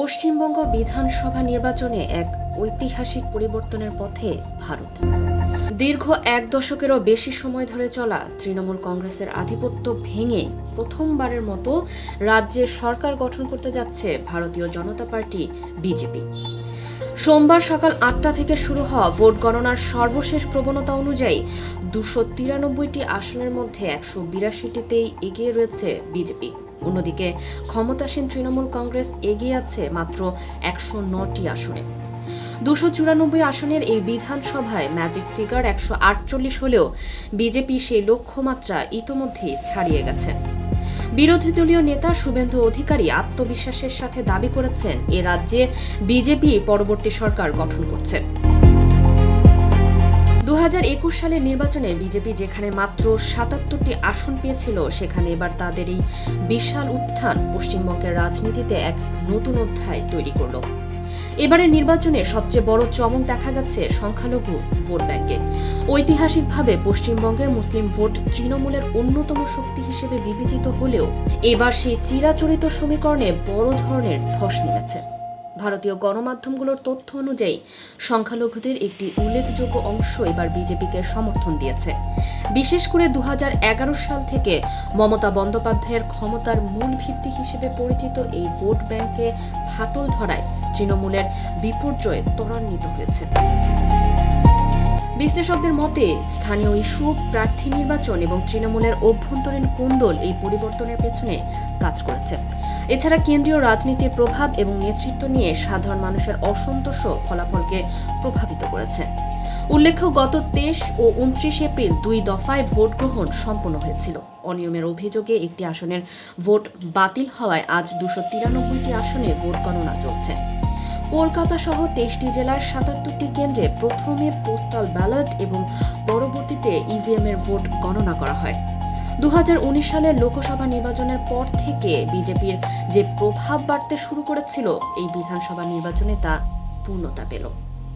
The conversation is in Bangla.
পশ্চিমবঙ্গ বিধানসভা নির্বাচনে এক ঐতিহাসিক পরিবর্তনের পথে ভারত। দীর্ঘ এক দশকেরও বেশি সময় ধরে চলা তৃণমূল কংগ্রেসের আধিপত্য ভেঙে প্রথমবারের মতো রাজ্যের সরকার গঠন করতে যাচ্ছে ভারতীয় জনতা পার্টি বিজেপি। সোমবার সকাল ৮টা থেকে শুরু হওয়া ভোট গণনার সর্বশেষ প্রবণতা অনুযায়ী ২৯৩টি আসনের মধ্যে ১৮২টিতেই এগিয়ে রয়েছে বিজেপি। অন্যদিকে ক্ষমতাসীন তৃণমূল কংগ্রেস এগিয়ে আছে মাত্র ১০৯টি আসনে। ২৯৪ আসনের এই বিধানসভায় ম্যাজিক ফিগার ১৪৮ হলেও বিজেপি সেই লক্ষ্যমাত্রা ইতোমধ্যেই ছাড়িয়ে গেছে। বিরোধী দলীয় নেতা শুভেন্দু অধিকারী আত্মবিশ্বাসের সাথে দাবি করেছেন এ রাজ্যে বিজেপি পরবর্তী সরকার গঠন করছে। ২০২১ সালের নির্বাচনে বিজেপি যেখানে মাত্র ৭৭টি আসন পেয়েছিল, সেখানে এবার তাদের এই বিশাল উত্থান পশ্চিমবঙ্গের রাজনীতিতে এক নতুন অধ্যায় তৈরি করল। এবারের নির্বাচনে সবচেয়ে বড় চমক দেখা গেছে সংখ্যালঘু ভোট ব্যাংকে। ঐতিহাসিকভাবে পশ্চিমবঙ্গে মুসলিম ভোট তৃণমূলের অন্যতম শক্তি হিসেবে বিবেচিত হলেও এবার সেই চিরাচরিত সমীকরণে বড় ধরনের ধস নেমেছে। ভারতীয় গণমাধ্যমগুলোর তথ্য অনুযায়ী সংখ্যালঘুদের একটি উল্লেখযোগ্য অংশ এবার বিজেপিকে সমর্থন দিয়েছে। বিশেষ করে ২০১১ সাল থেকে মমতা বন্দ্যোপাধ্যায়ের ক্ষমতার মূল ভিত্তি হিসেবে পরিচিত এই ভোট ব্যাংকে ফাটল ধরায় তৃণমূলের বিপর্যয় ত্বরান্বিত হয়েছে। বিশ্লেষকদের মতে স্থানীয় ইস্যু, প্রার্থী নির্বাচন এবং তৃণমূলের অভ্যন্তরীণ কোন্দল এই পরিবর্তনের পেছনে কাজ করেছে। এছাড়া কেন্দ্রীয় রাজনীতির প্রভাব এবং নেতৃত্ব নিয়ে সাধারণ মানুষের অসন্তোষ ফলাফলকে প্রভাবিত করেছে। উল্লেখ্য, গত ২৩ ও ২৯ এপ্রিল ২ দফায় ভোট গ্রহণ সম্পন্ন হয়েছিল। অনিয়মের অভিযোগে একটি আসনের ভোট বাতিল হওয়ায় আজ ২৯৩টি আসনে ভোট গণনা চলছে। কলকাতা সহ ২৩টি জেলার ৭৭টি কেন্দ্রে প্রথমে পোস্টাল ব্যালট এবং পরবর্তীতে ইভিএম এর ভোট গণনা করা হয়। ২০১৯ সালের লোকসভা নির্বাচনের পর থেকে বিজেপির যে প্রভাব বাড়তে শুরু করেছিল, এই বিধানসভা নির্বাচনে তা পূর্ণতা পেল।